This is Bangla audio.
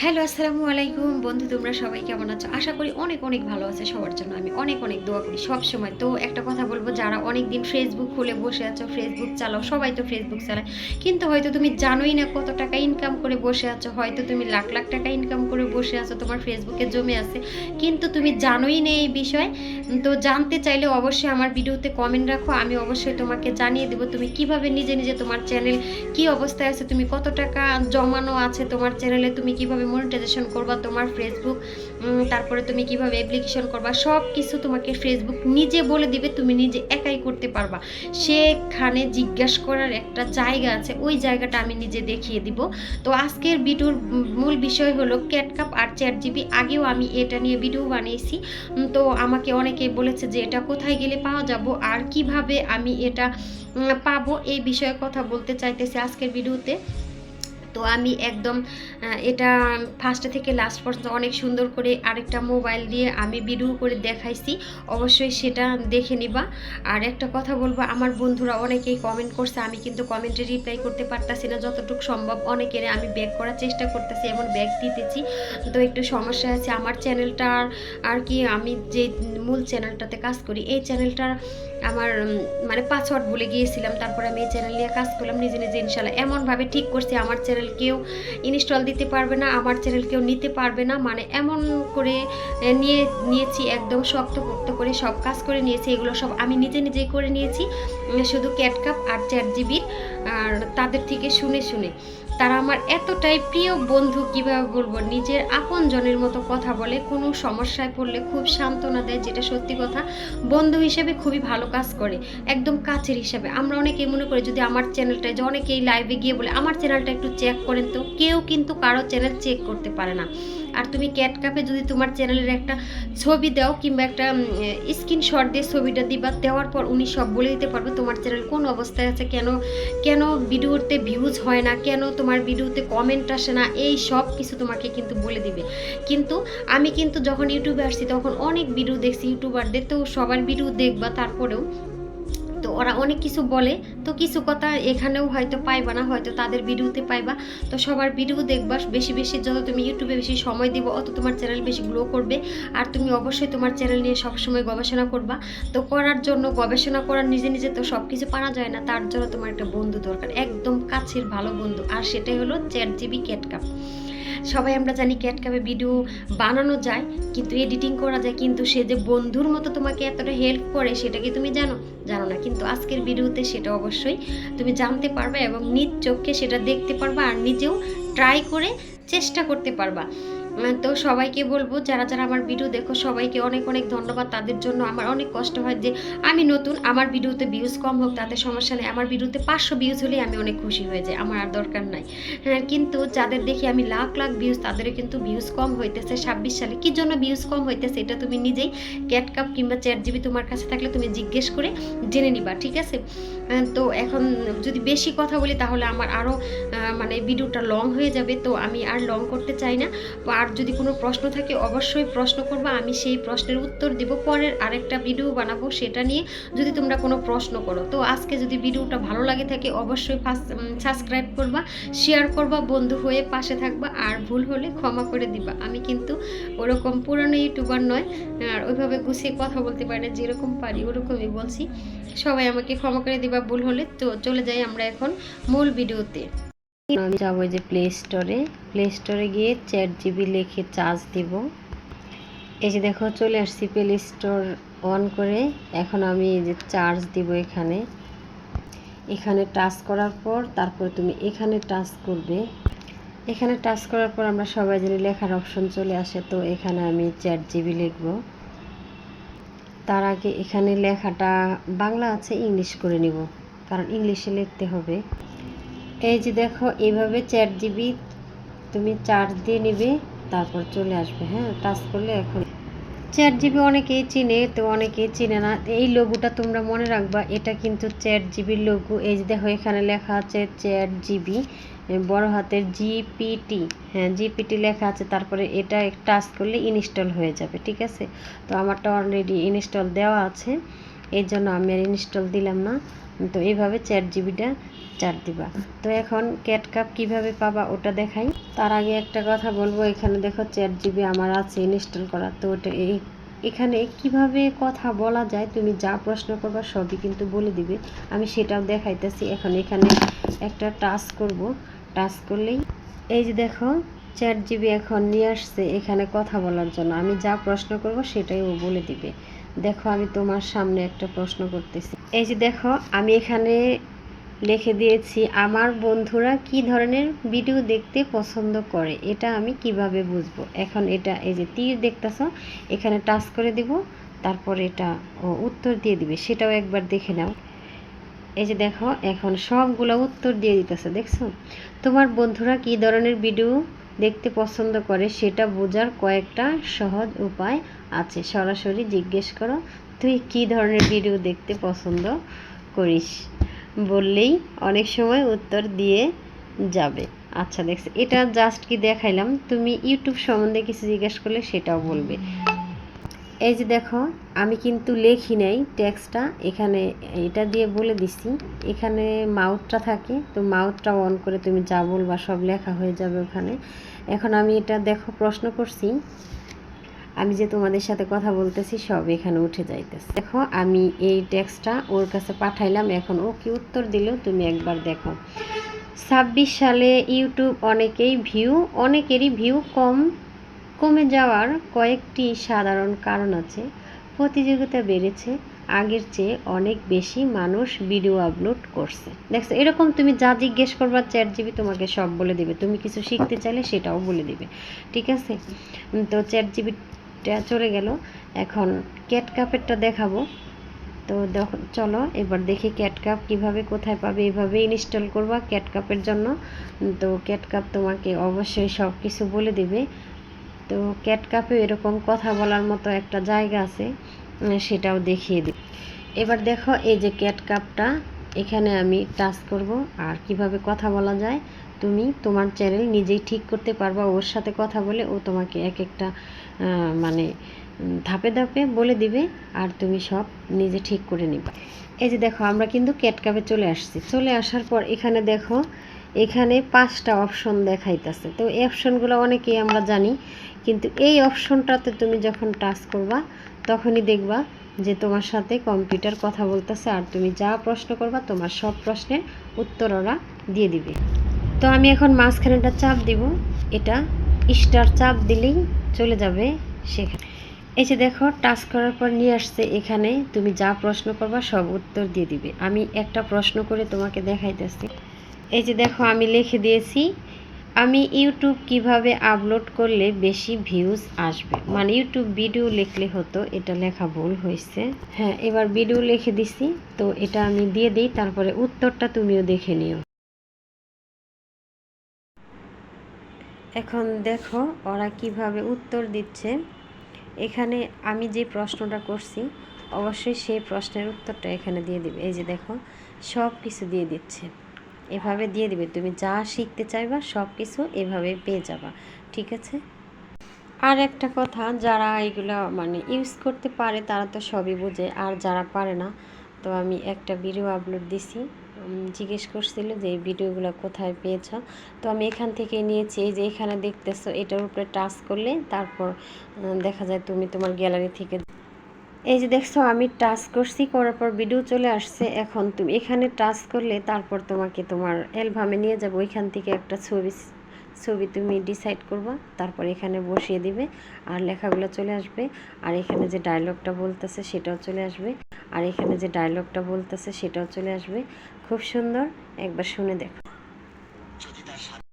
হ্যালো, আসসালামু আলাইকুম বন্ধু, তোমরা সবাই কেমন আছো? আশা করি অনেক অনেক ভালো আছে। সবার জন্য আমি অনেক অনেক দোয়া করি সবসময়। তো একটা কথা বলবো, যারা অনেক দিন ফেসবুক খুলে বসে আছো, ফেসবুক চালাও, সবাই তো ফেসবুক চালায়, কিন্তু হয়তো তুমি জানোই না কত টাকা ইনকাম করে বসে আছো। হয়তো তুমি লাখ লাখ টাকা ইনকাম করে বসে আছো, তোমার ফেসবুকে জমে আছে, কিন্তু তুমি জানোই না এই বিষয়। তো জানতে চাইলে অবশ্যই আমার ভিডিওতে কমেন্ট রাখো, আমি অবশ্যই তোমাকে জানিয়ে দেবো তুমি কিভাবে নিজে নিজে তোমার চ্যানেল কি অবস্থায় আছে, তুমি কত টাকা জমানো আছে তোমার চ্যানেলে, তুমি কিভাবে মনিটাইজেশন করবা তোমার ফেসবুক, তারপরে তুমি কিভাবে অ্যাপ্লিকেশন করবা, সব কিছু তোমাকে ফেসবুক নিজে বলে দিবে, তুমি নিজে একাই করতে পারবা। সেখানে জিজ্ঞাসা করার একটা জায়গা আছে, ওই জায়গাটা আমি নিজে দেখিয়ে দিব। তো আজকের ভিডিওর মূল বিষয় হলো ক্যাটকাপ আর চ্যাট জিবি। আগেও আমি এটা নিয়ে ভিডিও বানিয়েছি। তো আমাকে অনেকে বলেছে যে এটা কোথায় গেলে পাওয়া যাব আর কিভাবে আমি এটা পাবো, এই বিষয়ে কথা বলতে চাইতেছি আজকের ভিডিওতে। তো আমি একদম এটা ফার্স্ট থেকে লাস্ট পর্যন্ত অনেক সুন্দর করে আরেকটা মোবাইল দিয়ে আমি ভিডিও করে দেখাইছি, অবশ্যই সেটা দেখে নিবা। আর একটা কথা বলবো, আমার বন্ধুরা অনেকেই কমেন্ট করছে, আমি কিন্তু কমেন্টে রিপ্লাই করতে পারতাছি না, যতটুকু সম্ভব অনেকের আমি ব্যাক করার চেষ্টা করতেছি, এমন ব্যাক দিতেছি। তো একটু সমস্যা আছে আমার চ্যানেলটার, আর কি আমি যে মূল চ্যানেলটাতে কাজ করি, এই চ্যানেলটার আমার মানে পাসওয়ার্ড ভুলে গিয়েছিলাম। তারপরে আমি এই চ্যানেল নিয়ে কাজ করলাম নিজে নিজে, ইনশাল্লাহ এমনভাবে ঠিক করছি আমার চ্যানেল কেউ ইনস্টল দিতে পারবে না, আমার চ্যানেল কেউ নিতে পারবে না, মানে এমন করে নিয়েছি, একদম শক্তপোক্ত করে সব কাজ করে নিয়েছি। এগুলো সব আমি নিজে নিজেই করে নিয়েছি, শুধু ক্যাটকাপ আর চ্যাট জিবির আর তাদের থেকে শুনে শুনে। তারা আমার এতটাই প্রিয় বন্ধু, কিভাবে বলবো, নিজের আপন জনের মতো কথা বলে, কোনো সমস্যায় পড়লে খুব সান্ত্বনা দেয়, যেটা সত্যি কথা। বন্ধু হিসেবে খুবই ভালো কাজ করে, একদম কাছের হিসেবে। আমরা অনেকেই মনে করি, যদি আমার চ্যানেলটায়, যে অনেকেই লাইভে গিয়ে বলে আমার চ্যানেলটা একটু চেক করেন, তো কেউ কিন্তু কারো চ্যানেল চেক করতে পারে না। আর তুমি ক্যাটকাপে যদি তোমার চ্যানেলের একটা ছবি দাও, কিংবা একটা স্ক্রিনশট দিয়ে ছবিটা দিবা, দেওয়ার পর উনি সব বলে দিতে পারবে তোমার চ্যানেল কোন অবস্থায় আছে, কেন কেন ভিডিওতে ভিউজ হয় না, কেন তোমার ভিডিওতে কমেন্ট আসে না, এই সব কিছু তোমাকে কিন্তু বলে দিবে। কিন্তু আমি কিন্তু যখন ইউটিউবে আসছি তখন অনেক ভিডিও দেখছি ইউটিউবারদের, তো সবার ভিডিও দেখবা, তারপরেও তো ওরা অনেক কিছু বলে, তো কিছু কথা এখানেও হয়তো পাইবা না, হয়তো তাদের ভিডিওতে পাইবা। তো সবার ভিডিও দেখবা, বেশি বেশি যত তুমি ইউটিউবে বেশি সময় দিব, অত তোমার চ্যানেল বেশি গ্রো করবে। আর তুমি অবশ্যই তোমার চ্যানেল নিয়ে সবসময় গবেষণা করবা। তো করার জন্য, গবেষণা করার নিজে নিজে তো সব কিছু পারা যায় না, তার জন্য তোমার একটা বন্ধু দরকার, একদম কাছের ভালো বন্ধু, আর সেটাই হলো চ্যাট জিবি ক্যাটকাপ। সবাই আমরা জানি ক্যাটকাপে ভিডিও বানানো যায়, কিন্তু এডিটিং করা যায়, কিন্তু সে যে বন্ধুর মতো তোমাকে এতটা হেল্প করে, সেটা কি তুমি জানো? জানো না, কিন্তু আজকের ভিডিওতে সেটা অবশ্যই তুমি জানতে পারবে এবং নিজ চোখে সেটা দেখতে পারবা, আর নিজেও ট্রাই করে চেষ্টা করতে পারবা। তো সবাইকে বলবো, যারা যারা আমার ভিডিও দেখো সবাইকে অনেক অনেক ধন্যবাদ। তাদের জন্য আমার অনেক কষ্ট হয় যে আমি নতুন, আমার ভিডিওতে ভিউজ কম হোক তাতে সমস্যা নেই, আমার ভিডিওতে 500 ভিউজ হলেই আমি অনেক খুশি হয়ে যাই, আমার আর দরকার নাই। হ্যাঁ, কিন্তু যাদের দেখি আমি লাখ লাখ ভিউজ, তাদেরও কিন্তু ভিউজ কম হইতেছে 26 সালে। কি জন্য ভিউজ কম হইতেছে এটা তুমি নিজেই ক্যাটকাপ কিংবা চ্যাট জিবি তোমার কাছে থাকলে তুমি জিজ্ঞেস করে জেনে নিবা, ঠিক আছে? তো এখন যদি বেশি কথা বলি তাহলে আমার আরও মানে ভিডিওটা লং হয়ে যাবে, তো আমি আর লং করতে চাই না। আর যদি কোনো প্রশ্ন থাকে অবশ্যই প্রশ্ন করবা, আমি সেই প্রশ্নের উত্তর দিব, পরের আরেকটা ভিডিও বানাবো সেটা নিয়ে, যদি তোমরা কোনো প্রশ্ন করো। তো আজকে যদি ভিডিওটা ভালো লাগে থাকে অবশ্যই সাবস্ক্রাইব করবা, শেয়ার করবা, বন্ধু হয়ে পাশে থাকবা, আর ভুল হলে ক্ষমা করে দিবা। আমি কিন্তু ওরকম পুরানো ইউটিউবার নয়, আর ওইভাবে গুছিয়ে কথা বলতে পারি না, যেরকম পারি ওরকমই বলছি। সবাই আমাকে ক্ষমা করে দিবা ভুল হলে। তো চলে যাই আমরা এখন মূল ভিডিওতে। আমি যাবো যে প্লে স্টোরে গিয়ে চ্যাট জিবি লিখে চার্জ দিব। এই যে দেখো চলে আসছি প্লে স্টোর অন করে, এখন আমি এই যে চার্জ দিব এখানে। এখানে টাচ করার পর তারপর তুমি এখানে টাচ করবে। এখানে টাচ করার পর আমরা সবাই জানি লেখার অপশন চলে আসে, তো এখানে আমি চ্যাট জিবি লিখব। তার আগে এখানে লেখাটা বাংলা আছে, ইংলিশ করে নিব, কারণ ইংলিশে লিখতে হবে। এই যে দেখো এইভাবে চ্যাট জিবি তুমি চার্জ দিয়ে নিবে, তারপর চলে আসবে। হ্যাঁ, টাচ করলে এখন চ্যাট জিবি অনেকেই চিনে, তো অনেকেই চিনে না। এই লোগোটা তোমরা মনে রাখবা, এটা কিন্তু চ্যাট জিবির লোগো। এই যে দেখো এখানে লেখা আছে চ্যাট জিবি, বড় হাতের জিপিটি। হ্যাঁ, জিপিটি লেখা আছে, তারপরে এটা টাচ করলে ইনস্টল হয়ে যাবে, ঠিক আছে? তো আমারটা অলরেডি ইনস্টল দেওয়া আছে, এই জন্য আমি আর ইনস্টল দিলাম না। তো এইভাবে চ্যাট জিবিটা চার দিবা। তো এখন ক্যাটকাপ কিভাবে পাবা ওটা দেখাই। তার আগে একটা কথা বলবো, এখানে দেখো চ্যাট জিবি আমার আছে ইনস্টল করা। তো ওটা এখানে কিভাবে কথা বলা যায়, তুমি যা প্রশ্ন করবা সবই কিন্তু বলে দিবে। আমি সেটাও দেখাইতেছি। এখন এখানে একটা টাচ করব, টাচ করলেই এই যে দেখো চ্যাট জিবি এখন নিয়ে আসছে এখানে কথা বলার জন্য। আমি যা প্রশ্ন করব সেটাই ও বলে দিবে। দেখো আমি তোমার সামনে একটা প্রশ্ন করতেছি। এই যে দেখো আমি এখানে লিখে দিয়েছি আমার বন্ধুরা কি ধরনের ভিডিও দেখতে পছন্দ করে, এটা আমি কিভাবে বুঝবো। এখন এটা এই যে তীর দেখতেছো, এখানে টাচ করে দিব, তারপর এটা ও উত্তর দিয়ে দিবে। সেটাও একবার দেখে নাও। এই যে দেখো এখন সবগুলো উত্তর দিয়ে দিতেছে, দেখছো। তোমার বন্ধুরা কি ধরনের ভিডিও দেখতে পছন্দ করে সেটা বোঝার কয়েকটা সহজ উপায় আছে। সরাসরি জিজ্ঞেস করো তুই কি ধরনের ভিডিও দেখতে পছন্দ করিস, বললেই অনেক সময় উত্তর দিয়ে যাবে। আচ্ছা দেখছো, এটা জাস্ট কি দেখাইলাম, তুমি ইউটিউব সম্বন্ধে কিছু জিজ্ঞেস করলে সেটাও বলবে। এই যে দেখো আমি কিন্তু লেখি নাই টেক্সটটা, এখানে এটা দিয়ে বলে দিছি। এখানে মাউথটা থাকে, তো মাউথটা অন করে তুমি যা বলবা সব লেখা হয়ে যাবে ওখানে। এখন আমি এটা দেখো প্রশ্ন করছি, আমি যে তোমাদের সাথে কথা বলতেছি সব এখানে উঠে যাইতেছে। দেখো আমি এই টেক্সটটা ওর কাছে পাঠাইলাম, এখন ও কি উত্তর দিল তুমি একবার দেখো। 26 সালে ইউটিউব অনেকেরই ভিউ কমে যাওয়ার কয়েকটি সাধারণ কারণ আছে। প্রতিযোগিতা বেড়েছে, আগের চেয়ে অনেক বেশি মানুষ ভিডিও আপলোড করছে। দেখছো, এরকম তুমি যা জিজ্ঞেস করবা চ্যাট জিবি তোমাকে সব বলে দিবে। তুমি কিছু শিখতে চাইলে সেটাও বলে দিবে, ঠিক আছে। তো চ্যাট জিবিটা চলে গেল। এখন ক্যাটকাপেরটা দেখাবো। তো দেখো চলো এবার দেখি ক্যাটকাপ কিভাবে কোথায় পাবে। এভাবে ইনস্টল করবা ক্যাটকাপের জন্য। তো ক্যাটকাপ তোমাকে অবশ্যই সব কিছু বলে দিবে। তো ক্যাটকাপে এরকম কথা বলার মতো একটা জায়গা আছে, সেটাও দেখিয়ে দিই। এবার দেখো এই যে ক্যাটকাপটা, এখানে আমি টাচ করব। আর কিভাবে কথা বলা যায় তুমি তোমার চ্যানেল নিজেই ঠিক করতে পারবা। ওর সাথে কথা বলে ও তোমাকে এক একটা মানে ধাপে ধাপে বলে দিবে, আর তুমি সব নিজে ঠিক করে নিবা। এই যে দেখো আমরা কিন্তু ক্যাটকাপে চলে আসছি। চলে আসার পর এখানে দেখো এখানে 5টা অপশন দেখাইতেছে। তো এই অপশনগুলো অনেকেই আমরা জানি, কিন্তু এই অপশনটাতে তুমি যখন টাচ করবা তখনই দেখবা যে তোমার সাথে কম্পিউটার কথা বলতেছে, আর তুমি যা প্রশ্ন করবা তোমার সব প্রশ্নের উত্তর ওরা দিয়ে দিবে। তো আমি এখন মাঝখানেটা চাপ দিব, এটা স্টার চাপ দিলেই চলে যাবে সেখানে। এই যে দেখো টাচ করার পর নিয়ে আসছে এখানে, তুমি যা প্রশ্ন করবা সব উত্তর দিয়ে দিবে। আমি একটা প্রশ্ন করে তোমাকে দেখাইতেছি। এই যে দেখো আমি লিখে দিয়েছি, আমি ইউটিউব কিভাবে আপলোড করলে বেশি ভিউজ আসবে। মানে ইউটিউব ভিডিও লিখলে হতো, এটা লেখা ভুল হয়েছে। হ্যাঁ এবার ভিডিও লিখে দিছি, তো এটা আমি দিয়ে দিই, তারপরে উত্তরটা তুমিও দেখে নিও। এখন দেখো ওরা কিভাবে উত্তর দিচ্ছে। এখানে আমি যে প্রশ্নটা করছি অবশ্যই সেই প্রশ্নের উত্তরটা এখানে দিয়ে দিবে। এই যে দেখো সব কিছু দিয়ে দিচ্ছে, এভাবে দিয়ে দিবে। তুমি যা শিখতে চাইবা সব কিছু এভাবে পেয়ে যাবা, ঠিক আছে। আর একটা কথা, যারা এগুলো মানে ইউজ করতে পারে তারা তো সবই বোঝে, আর যারা পারে না, তো আমি একটা ভিডিও আপলোড দিছি, জিজ্ঞেস করছিল যে এই ভিডিওগুলো কোথায় পেয়েছ। তো আমি এখান থেকে নিয়েছি। এই যে এখানে দেখতেছো, এটার উপরে টাচ করলে তারপর দেখা যায় তুমি তোমার গ্যালারি থেকে। এই যে দেখছো আমি টাচ করছি, করার পর ভিডিও চলে আসছে। এখন তুমি এখানে টাচ করলে তারপর তোমাকে তোমার অ্যালবামে নিয়ে যাবো। ওইখান থেকে একটা ছবি তুমি ডিসাইড করবা, তারপর এখানে বসিয়ে দিবে, আর লেখাগুলো চলে আসবে। আর এখানে যে ডায়লগটা বলতেছে সেটাও চলে আসবে, আর এখানে যে ডায়লগটা বলতেছে সেটাও চলে আসবে। খুব সুন্দর, একবার শুনে দেখো।